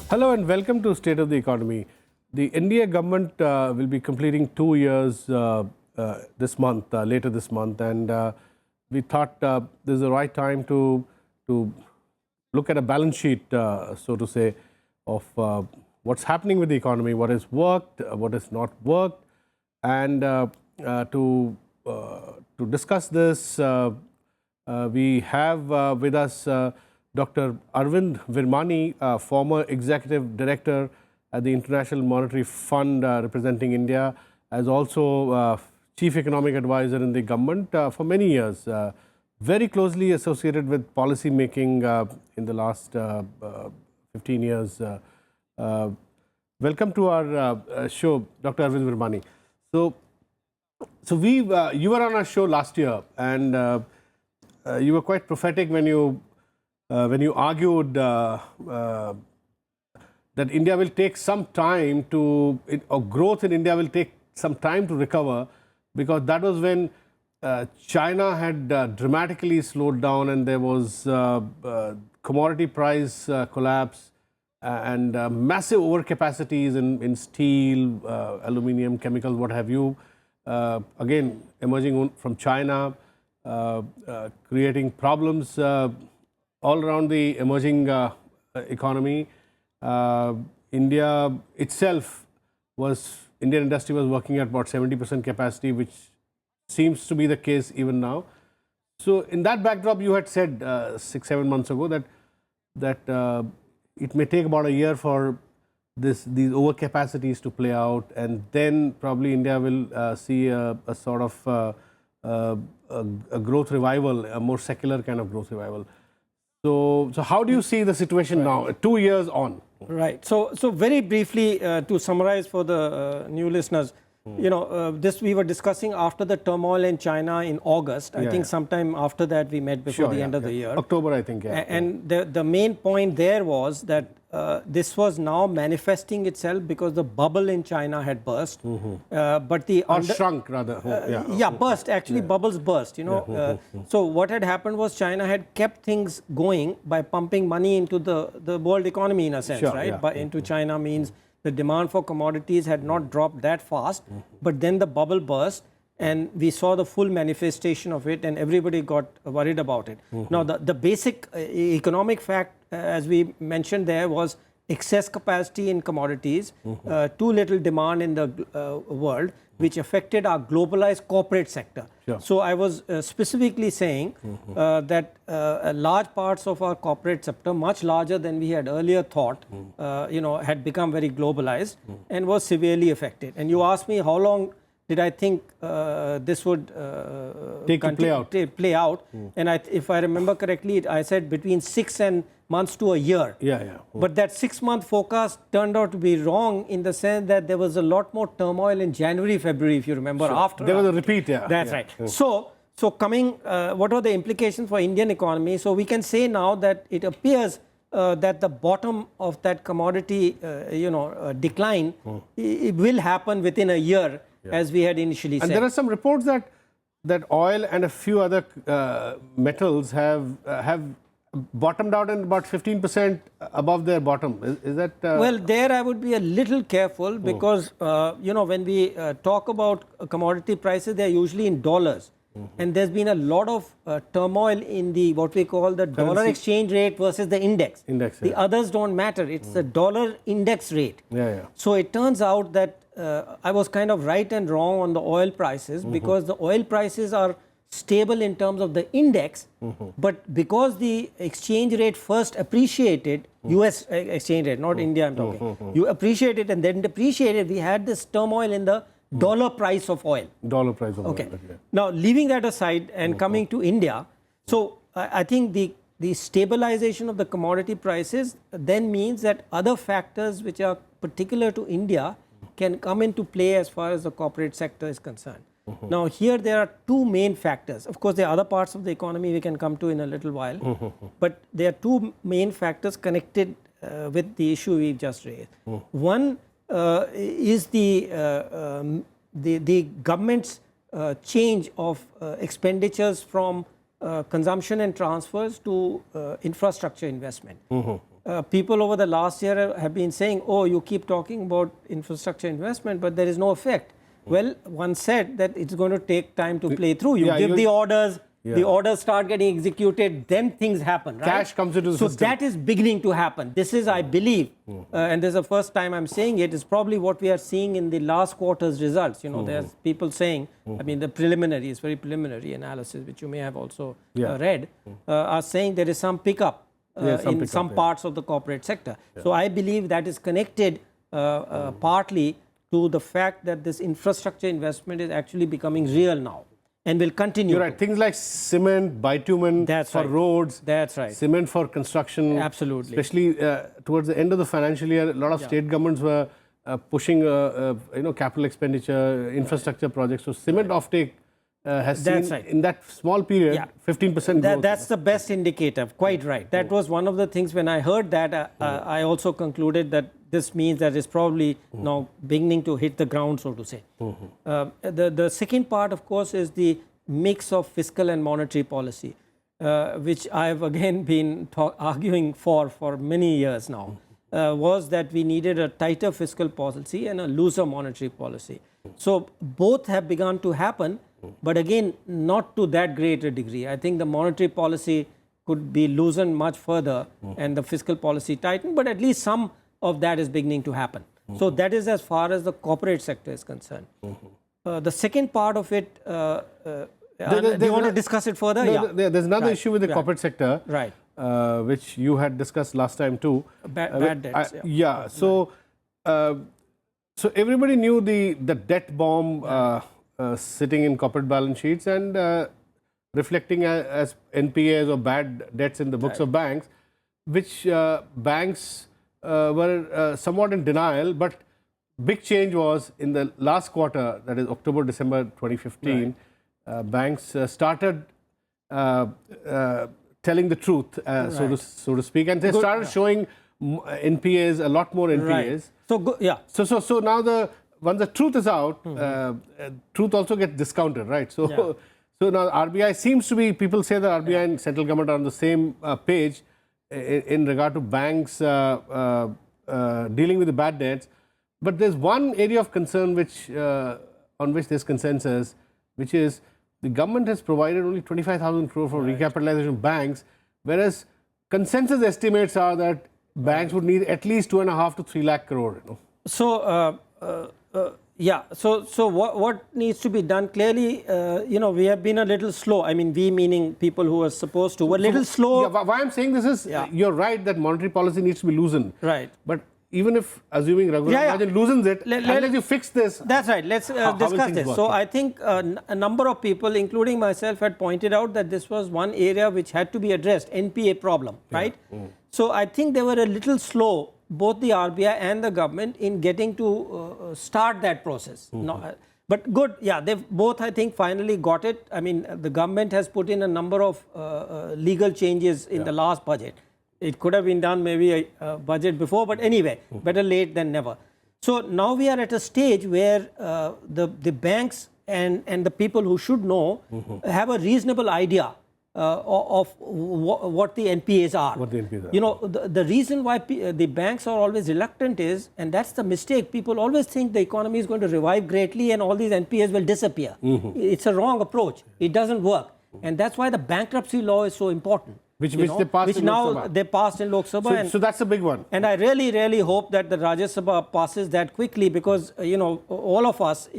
Hello and welcome to State of the Economy. The NDA government will be completing 2 years this month, later this month, and we thought this is the right time to look at a balance sheet, so to say, of what's happening with the economy, what has worked, what has not worked, and to discuss this, we have with us Dr. Arvind Virmani, former Executive Director at the International Monetary Fund representing India, as also Chief Economic Advisor in the government for many years, very closely associated with policy making in the last 15 years. Welcome to our show, Dr. Arvind Virmani. So you were on our show last year, and you were quite prophetic when you argued that India will take some time to, or growth in India will take some time to recover, because that was when China had dramatically slowed down and there was commodity price collapse and massive overcapacities in steel, aluminium, chemicals, what have you, again emerging from China, creating problems all around the emerging economy. India itself Indian industry was working at about 70% capacity, which seems to be the case even now. So in that backdrop, you had said 6-7 months ago that it may take about a year for these overcapacities to play out, and then probably India will see a sort of a growth revival, a more secular kind of growth revival. So how do you see the situation now, 2 years on? Right. So very briefly, to summarize for the new listeners, you know, this we were discussing after the turmoil in China in August. I think sometime after that we met before the end of the year. October, I think. And the main point there was that this was now manifesting itself because the bubble in China had burst, but shrunk rather. Burst. Actually, bubbles burst. You know, so what had happened was China had kept things going by pumping money into the world economy in a sense, right? But into China means the demand for commodities had not dropped that fast, but then the bubble burst and we saw the full manifestation of it and everybody got worried about it. Now, the basic economic fact, as we mentioned there, was excess capacity in commodities, too little demand in the world, which affected our globalized corporate sector. So I was specifically saying that large parts of our corporate sector, much larger than we had earlier thought, you know, had become very globalized and was severely affected. And you asked me how long did I think this would play out? And if I remember correctly, I said between 6 months to a year. But that 6-month forecast turned out to be wrong in the sense that there was a lot more turmoil in January, February, if you remember. After there was a repeat, That's right. So coming, what are the implications for Indian economy? So we can say now that it appears that the bottom of that commodity, decline, it will happen within a year, as we had initially said. And there are some reports that oil and a few other metals have bottomed out and about 15% above their bottom. Is that? Well, there I would be a little careful because, when we talk about commodity prices, they're usually in dollars. And there's been a lot of turmoil in the what we call the dollar exchange rate versus the index. The others don't matter. It's the dollar index rate. So it turns out that I was kind of right and wrong on the oil prices because the oil prices are stable in terms of the index, but because the exchange rate first appreciated, US exchange rate, not India I'm talking, you appreciate it and then depreciate it, we had this turmoil in the dollar price of oil. Dollar price of oil. Okay. Now, leaving that aside and coming to India, so I think the stabilization of the commodity prices then means that other factors which are particular to India can come into play as far as the corporate sector is concerned. Now, here there are two main factors. Of course, there are other parts of the economy we can come to in a little while, but there are two main factors connected with the issue we've just raised. One is the government's change of expenditures from consumption and transfers to infrastructure investment. people over the last year have been saying, oh, you keep talking about infrastructure investment, but there is no effect. Well, one said that it's going to take time to play through. You give the orders, the orders start getting executed, then things happen, right? Cash comes into the system. So that is beginning to happen. This is, I believe, and this is the first time I'm saying it, is probably what we are seeing in the last quarter's results. You know, there's people saying, I mean, the preliminary, it's very preliminary analysis, which you may have also read, are saying there is some pickup in some parts of the corporate sector. So I believe that is connected partly to the fact that this infrastructure investment is actually becoming real now and will continue. You're right. Things like cement, bitumen for roads. That's right. Cement for construction. Absolutely. Especially towards the end of the financial year, a lot of state governments were pushing, capital expenditure, infrastructure projects. So cement offtake has seen in that small period 15% growth. That's the best indicator. Quite right. That was one of the things when I heard that, I also concluded that this means that it's probably now beginning to hit the ground, so to say. The second part, of course, is the mix of fiscal and monetary policy, which I've again been arguing for many years now, was that we needed a tighter fiscal policy and a looser monetary policy. So both have begun to happen, but again, not to that great a degree. I think the monetary policy could be loosened much further and the fiscal policy tightened, but at least some of that is beginning to happen. So that is as far as the corporate sector is concerned. The second part of it, do you want to discuss it further? No, there's another issue with the corporate sector, which you had discussed last time too. Bad debts. So everybody knew the debt bomb sitting in corporate balance sheets and reflecting as NPAs or bad debts in the books of banks, which banks were somewhat in denial, but big change was in the last quarter, that is October, December 2015, banks started telling the truth, so to speak, and they started showing NPAs, a lot more NPAs. So now once the truth is out, truth also gets discounted, right? So now RBI seems to be, people say that RBI and central government are on the same page in regard to banks dealing with the bad debts. But there's one area of concern on which there's consensus, which is the government has provided only 25,000 crore for recapitalization of banks, whereas consensus estimates are that banks would need at least 2.5 to 3 lakh crore. So, So what needs to be done? Clearly, we have been a little slow. I mean, we meaning people who are supposed to, were a little slow. Yeah, why I'm saying this is, you're right that monetary policy needs to be loosened. Right. But even if, assuming Raghuram Rajan loosens it, unless you fix this. That's right. Let's discuss this. So I think a number of people, including myself, had pointed out that this was one area which had to be addressed, NPA problem, right? So I think they were a little slow, both the RBI and the government, in getting to start that process. But good, they've both, I think, finally got it. I mean, the government has put in a number of legal changes in the last budget. It could have been done maybe a budget before, but anyway, better late than never. So now we are at a stage where the banks and the people who should know have a reasonable idea of what the NPAs are. What the NPAs are. You know, the reason why the banks are always reluctant is, and that's the mistake, people always think the economy is going to revive greatly and all these NPAs will disappear. It's a wrong approach. It doesn't work. And that's why the bankruptcy law is so important. Which they passed in Lok Sabha. They passed in Lok Sabha. So that's a big one. And I really, really hope that the Rajya Sabha passes that quickly because, all of us,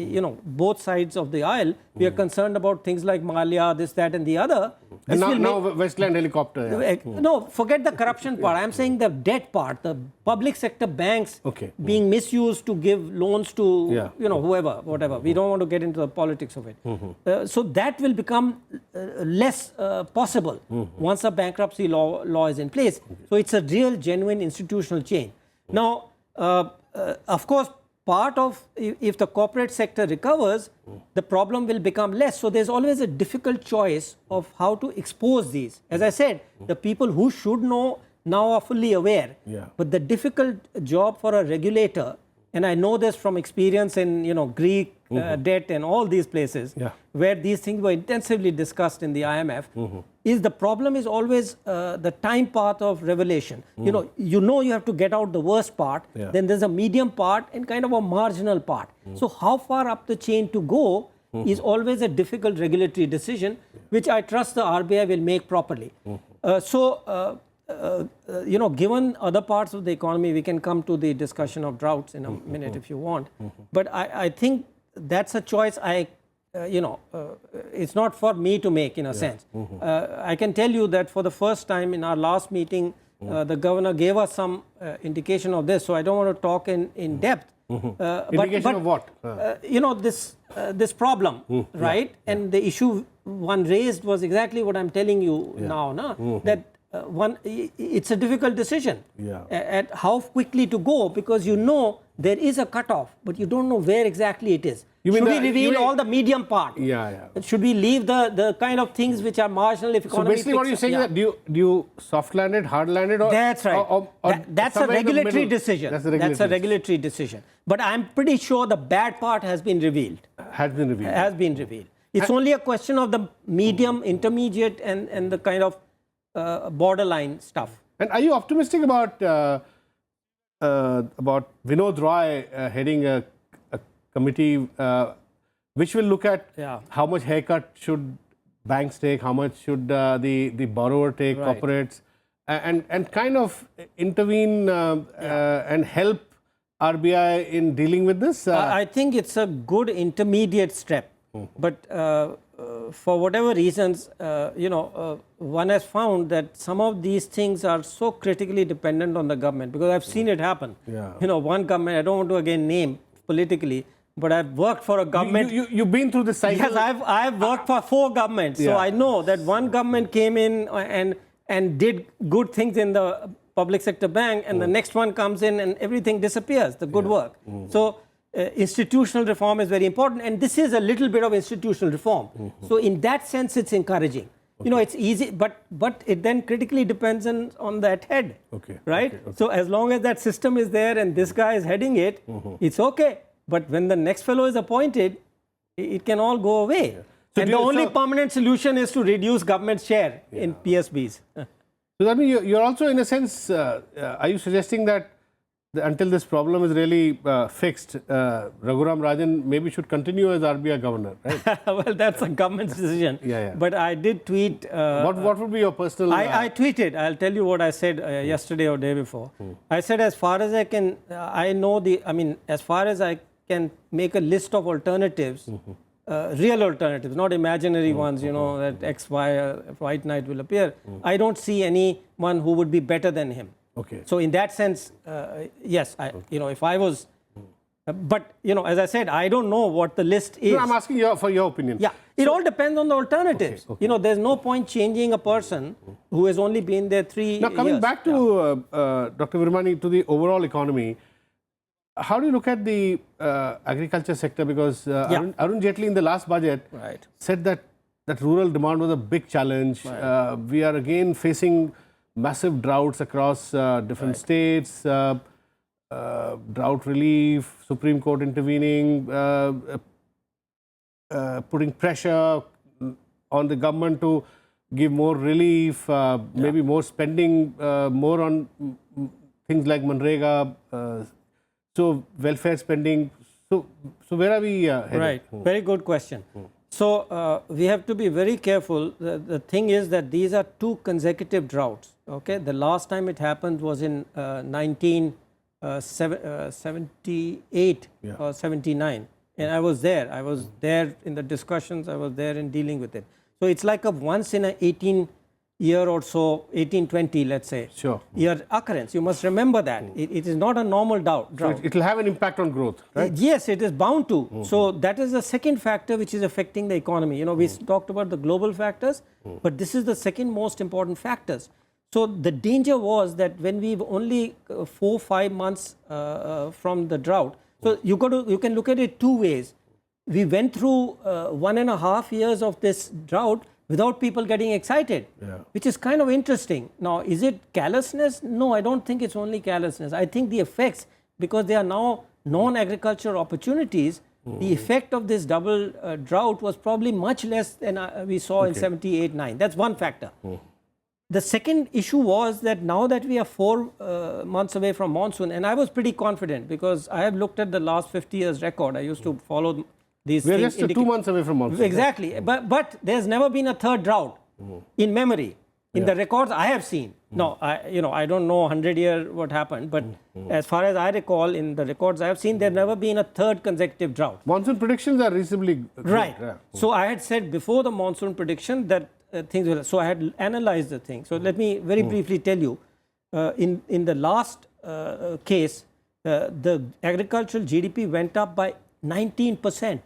both sides of the aisle, we are concerned about things like Malia, this, that and the other. And now Westland helicopter. No, forget the corruption part. I'm saying the debt part, the public sector banks being misused to give loans to, whoever, whatever. We don't want to get into the politics of it. So that will become less possible once a bankruptcy law is in place. So it's a real, genuine institutional change. Now, of course, part of, if the corporate sector recovers, the problem will become less. So there's always a difficult choice of how to expose these. As I said, the people who should know now are fully aware. But the difficult job for a regulator, and I know this from experience in, Greek debt and all these places where these things were intensively discussed in the IMF, is the problem is always the time path of revelation. You know you have to get out the worst part, then there's a medium part and kind of a marginal part. So how far up the chain to go is always a difficult regulatory decision, which I trust the RBI will make properly. Given other parts of the economy, we can come to the discussion of droughts in a minute if you want. But I think that's a choice it's not for me to make in a sense. I can tell you that for the first time in our last meeting, the governor gave us some indication of this, so I don't want to talk in depth. Indication of what? This problem, right? And the issue one raised was exactly what I'm telling you now, that it's a difficult decision at how quickly to go, because there is a cutoff, but you don't know where exactly it is. Should we reveal all the medium part? Should we leave the kind of things which are marginal if economy? So basically, what you're saying is that do you soft land it, hard land it, or that's right? That's a regulatory decision. That's a regulatory decision. But I'm pretty sure the bad part has been revealed. Has been revealed. It's only a question of the medium, intermediate, and the kind of borderline stuff. And are you optimistic about Vinod Roy heading a committee which will look at how much haircut should banks take, how much should the borrower take, corporates, and kind of intervene and help RBI in dealing with this? I think it's a good intermediate step. But for whatever reasons, one has found that some of these things are so critically dependent on the government, because I've seen it happen. One government, I don't want to again name politically, but I've worked for a government. You've been through this cycle? Yes, I've worked for 4 governments. So I know that one government came in and did good things in the public sector bank, and the next one comes in and everything disappears, the good work. So institutional reform is very important, and this is a little bit of institutional reform. So in that sense, it's encouraging. It's easy, but it then critically depends on that head, right? So as long as that system is there and this guy is heading it, it's okay. But when the next fellow is appointed, it can all go away. And the only permanent solution is to reduce government share in PSBs. So that means you're also, in a sense, are you suggesting that until this problem is really fixed, Raghuram Rajan maybe should continue as RBI governor, right? Well, that's a government's decision. But I did tweet. What would be your personal? I tweeted. I'll tell you what I said yesterday or day before. I said, as far as I can, as far as I can make a list of alternatives, real alternatives, not imaginary ones, that X, Y, White Knight will appear. I don't see anyone who would be better than him. So in that sense, yes, if I was, but as I said, I don't know what the list is. No, I'm asking for your opinion. It all depends on the alternatives. There's no point changing a person who has only been there 3 years. Now coming back to Dr. Virmani, to the overall economy, how do you look at the agriculture sector? Because Arun Jaitley in the last budget said that rural demand was a big challenge. We are again facing massive droughts across different states, drought relief, Supreme Court intervening, putting pressure on the government to give more relief, maybe more spending, more on things like Manrega, so welfare spending. So where are we headed? Right, very good question. So we have to be very careful. The thing is that these are 2 consecutive droughts. The last time it happened was in 1978 or 79, and I was there. I was there in the discussions. I was there in dealing with it. So it's like a once in a 18-year or so, 18-20, let's say, year occurrence. You must remember that. It is not a normal drought. So it will have an impact on growth, right? Yes, it is bound to. So that is the second factor which is affecting the economy. We talked about the global factors, but this is the second most important factors. So the danger was that when we've only 4-5 months from the drought, so you can look at it 2 ways. We went through 1.5 years of this drought without people getting excited, which is kind of interesting. Now, is it callousness? No, I don't think it's only callousness. I think the effects, because they are now non-agricultural opportunities, the effect of this double drought was probably much less than we saw in 78, 9. That's one factor. The second issue was that now that we are 4 months away from monsoon, and I was pretty confident because I have looked at the last 50 years record. I used to follow these We're things. just 2 months away from monsoon. Exactly. But there's never been a third drought in memory. In the records I have seen. No, I don't know 100-year what happened, but as far as I recall, in the records I have seen, there's never been a third consecutive drought. Monsoon predictions are reasonably good. Right. Yeah. So I had said before the monsoon prediction that things will. So I had analyzed the thing. So let me very briefly tell you, in the last case, the agricultural GDP went up by 19%.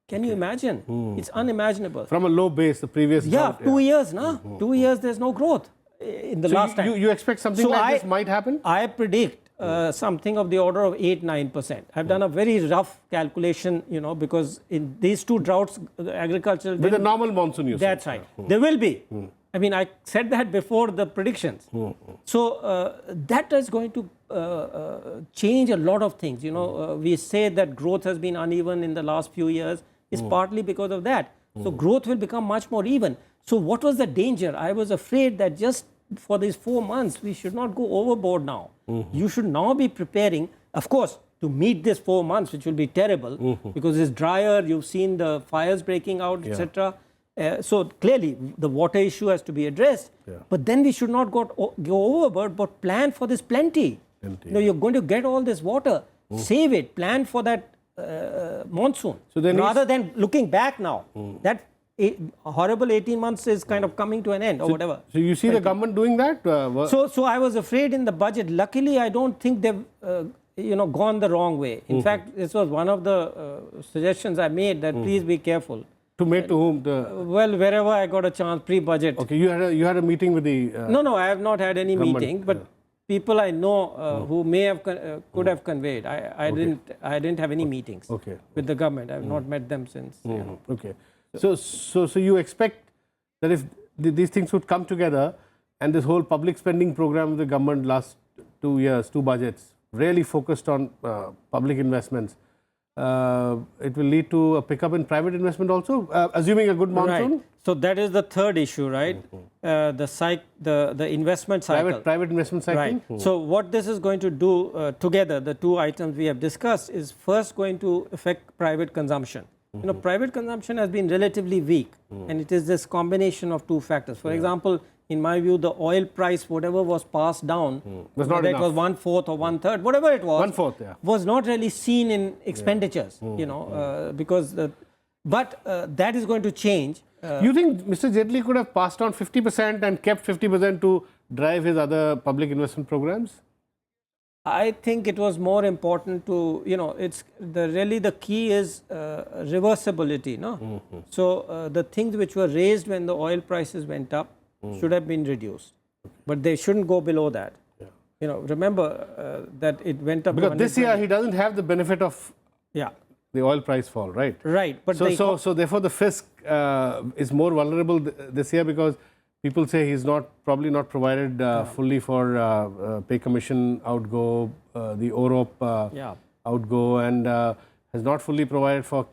Can you imagine? It's unimaginable. From a low base, the previous drought, 2 years, no? 2 years, there's no growth in the last time. You expect something like this might happen? I predict something of the order of 8-9%. I've done a very rough calculation, because in these 2 droughts, the agricultural... With a normal monsoon, you say. That's right. There will be. I mean, I said that before the predictions. So that is going to change a lot of things. We say that growth has been uneven in the last few years. It's partly because of that. So growth will become much more even. So what was the danger? I was afraid that just for these 4 months, we should not go overboard now. You should now be preparing, of course, to meet this 4 months, which will be terrible because it's drier. You've seen the fires breaking out, etc. So clearly, the water issue has to be addressed. But then we should not go overboard, but plan for this plenty. You're going to get all this water. Save it. Plan for that monsoon. So rather than looking back now, that horrible 18 months is kind of coming to an end or whatever. So you see the government doing that? So I was afraid in the budget. Luckily, I don't think they've gone the wrong way. In fact, this was one of the suggestions I made, that please be careful. To whom? Well, wherever I got a chance, pre-budget. Okay, you had a meeting with the... No, I have not had any meeting, but people I know who may have could have conveyed. I didn't have any meetings with the government. I have not met them since. Okay. So you expect that if these things would come together and this whole public spending program of the government last 2 years, 2 budgets, really focused on public investments, it will lead to a pickup in private investment also, assuming a good monsoon? Right. So that is the third issue, right? The investment cycle. Private investment cycle? Right. So what this is going to do together, the 2 items we have discussed, is first going to affect private consumption. Private consumption has been relatively weak, and it is this combination of 2 factors. For example, in my view, the oil price, whatever was passed down, whether it was 1/4 or 1/3, whatever it was, 1/4, was not really seen in expenditures, because that is going to change. You think Mr. Jaitley could have passed on 50% and kept 50% to drive his other public investment programs? I think it was more important to, it's really the key is reversibility, no? So the things which were raised when the oil prices went up should have been reduced, but they shouldn't go below that. Remember that it went up. Because this year he doesn't have the benefit of the oil price fall, right? Right. But so therefore the fisc is more vulnerable this year because people say he's probably not provided fully for pay commission outgo, the OROP outgo, and has not fully provided for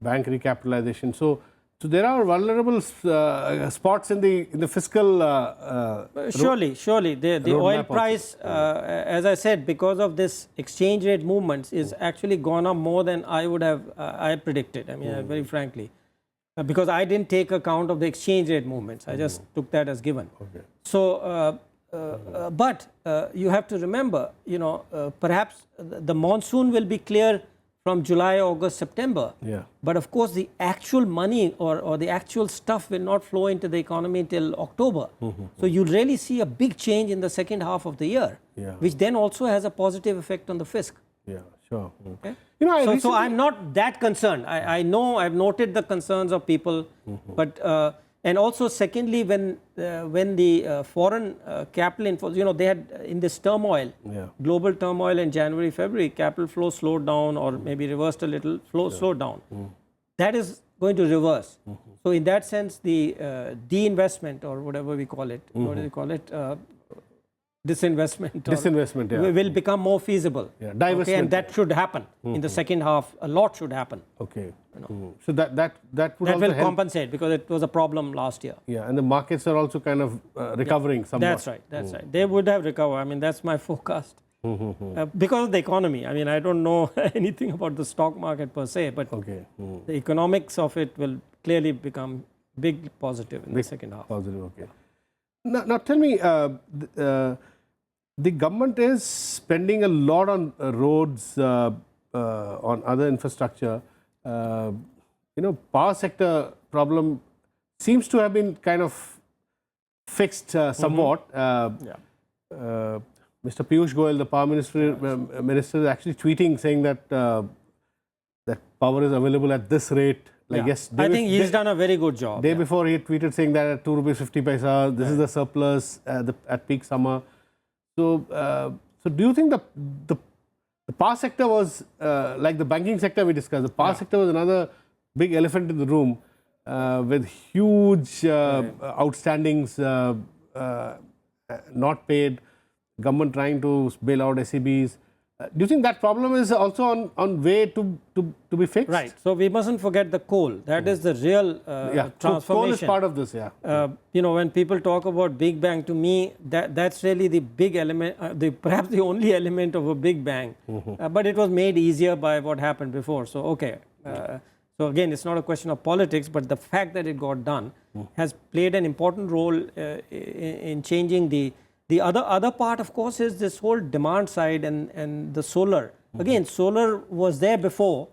bank recapitalization. So there are vulnerable spots in the fiscal. Surely, the oil price, as I said, because of this exchange rate movements, is actually gone up more than I would have I predicted. I mean, very frankly. Because I didn't take account of the exchange rate movements. I just took that as given. Okay. So, but you have to remember, perhaps the monsoon will be clear from July, August, September. Yeah. But of course, the actual money or the actual stuff will not flow into the economy till October. So you'll really see a big change in the second half of the year, which then also has a positive effect on the fisc. Yeah, sure. Okay. So I'm not that concerned. I know I've noted the concerns of people, but and also secondly, when the foreign capital inflows, they had in this turmoil, global turmoil in January, February, capital flow slowed down or maybe reversed a little, slowed down. That is going to reverse. So in that sense, the de-investment or whatever we call it, what do you call it? disinvestment, will become more feasible. Yeah, divestment. Okay, and that should happen in the second half. A lot should happen. Okay. So that would that will help. compensate because it was a problem last year. Yeah, and the markets are also kind of recovering somewhat. That's right. That's right. They would have recovered. I mean, that's my forecast. Because of the economy. I mean, I don't know anything about the stock market per se, but the economics of it will clearly become big positive in the second half. Positive, okay. Now tell me, the government is spending a lot on roads, on other infrastructure. Power sector problem seems to have been kind of fixed somewhat. Mr. Piyush Goyal, the power minister, is actually tweeting saying that that power is available at this rate. Yes, I think he's done a very good job. Day before he tweeted saying that at ₹2.50, this is the surplus at peak summer. So do you think the power sector was like the banking sector we discussed? The power sector was another big elephant in the room with huge outstandings not paid. Government trying to bail out SEBs. Do you think that problem is also on way to be fixed? Right. So we mustn't forget the coal. That is the real transformation. Coal is part of this, when people talk about Big Bang, to me, that's really the big element, perhaps the only element of a Big Bang. But it was made easier by what happened before. So, so again, it's not a question of politics, but the fact that it got done has played an important role in changing the other part, of course, is this whole demand side and the solar. Again, solar was there before,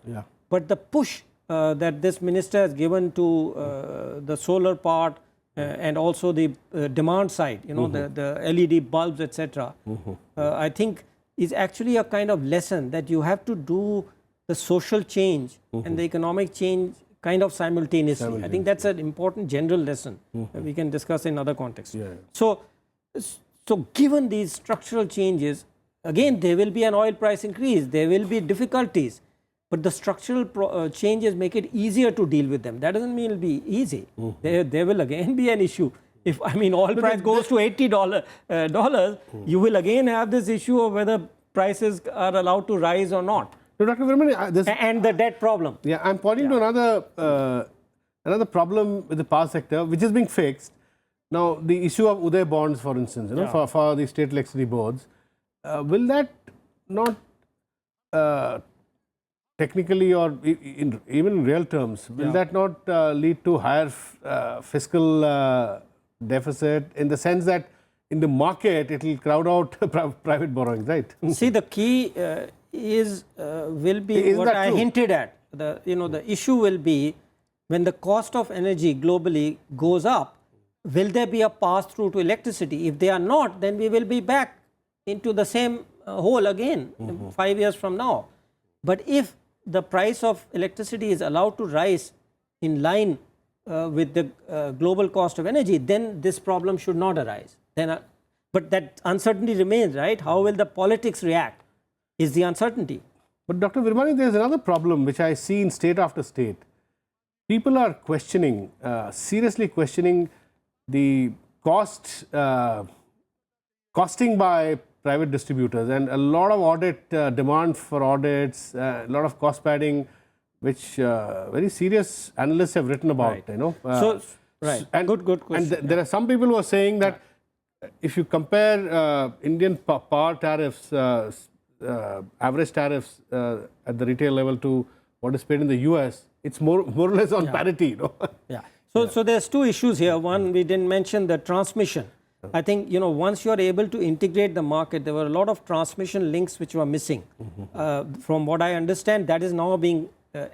but the push that this minister has given to the solar part and also the demand side, the LED bulbs, etc., I think is actually a kind of lesson that you have to do the social change and the economic change kind of simultaneously. I think that's an important general lesson that we can discuss in other contexts. So given these structural changes, again, there will be an oil price increase, there will be difficulties, but the structural changes make it easier to deal with them. That doesn't mean it will be easy. There will again be an issue. If, oil price goes to $80, you will again have this issue of whether prices are allowed to rise or not. So, Dr. Virmani, and the debt problem. Yeah, I'm pointing to another problem with the power sector, which is being fixed. Now, the issue of Uday bonds, for instance, for the state electricity boards, will that not technically or even in real terms, will that not lead to higher fiscal deficit in the sense that in the market it will crowd out private borrowing, right? See, the key will be what I hinted at. The issue will be when the cost of energy globally goes up, will there be a pass-through to electricity? If they are not, then we will be back into the same hole again 5 years from now. But if the price of electricity is allowed to rise in line with the global cost of energy, then this problem should not arise. But that uncertainty remains, right? How will the politics react is the uncertainty. But Dr. Virmani, there is another problem which I see in state after state. People are questioning, seriously questioning the costing by private distributors, and a lot of audit demand for audits, a lot of cost padding, which very serious analysts have written about. And good question. And there are some people who are saying that if you compare Indian power tariffs, average tariffs at the retail level to what is paid in the US, it's more or less on parity. So there's two issues here. One, we didn't mention the transmission. I think, once you are able to integrate the market, there were a lot of transmission links which were missing. From what I understand, that is now being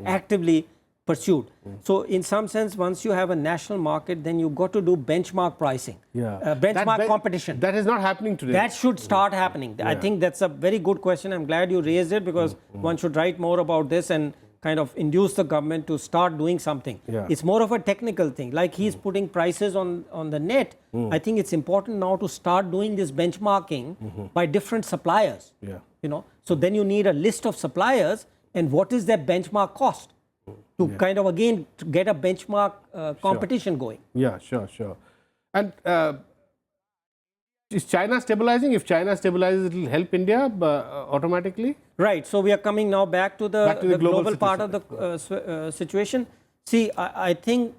actively pursued. So in some sense, once you have a national market, then you've got to do benchmark pricing, benchmark competition. That is not happening today. That should start happening. I think that's a very good question. I'm glad you raised it because one should write more about this and kind of induce the government to start doing something. It's more of a technical thing. Like he's putting prices on the net. I think it's important now to start doing this benchmarking by different suppliers. So then you need a list of suppliers and what is their benchmark cost to kind of again to get a benchmark competition going. Yeah, sure. And is China stabilizing? If China stabilizes, it will help India automatically? Right. So we are coming now back to the global part of the situation. See, I think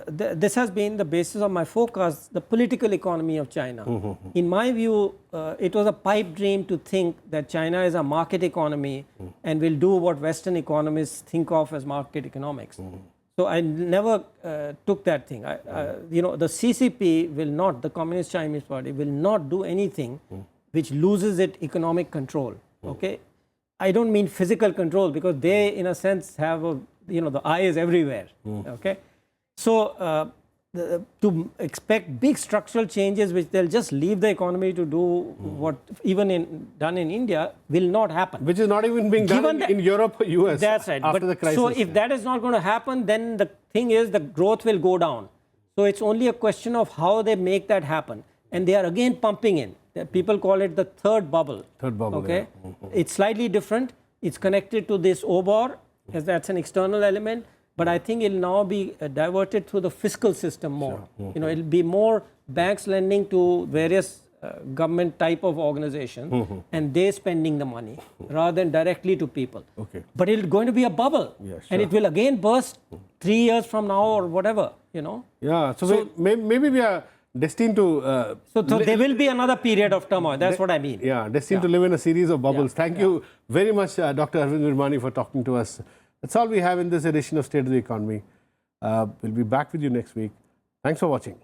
this has been the basis of my focus, the political economy of China. In my view, it was a pipe dream to think that China is a market economy and will do what Western economists think of as market economics. So I never took that thing. You know, the CCP will not, the Communist Chinese Party will not do anything which loses its economic control. Okay, I don't mean physical control, because they, in a sense, have a, you know, the eye is everywhere. Okay, so to expect big structural changes which they'll just leave the economy to do what even done in India will not happen. Which is not even being done in Europe or US. That's right. After the crisis. So if that is not going to happen, then the thing is the growth will go down. So it's only a question of how they make that happen. And they are again pumping in. People call it the third bubble. Third bubble. Okay. Yeah. It's slightly different. It's connected to this OBOR, as that's an external element. But I think it will now be diverted through the fiscal system more. Sure. You know, it will be more banks lending to various government type of organizations and they spending the money rather than directly to people. Okay. But it's going to be a bubble. Yeah, sure. And it will again burst 3 years from now or whatever, you know. Yeah, so maybe we are destined to... so there will be another period of turmoil. That's what I mean. Yeah, destined to live in a series of bubbles. Thank you very much, Dr. Arvind Virmani, for talking to us. That's all we have in this edition of State of the Economy. We'll be back with you next week. Thanks for watching.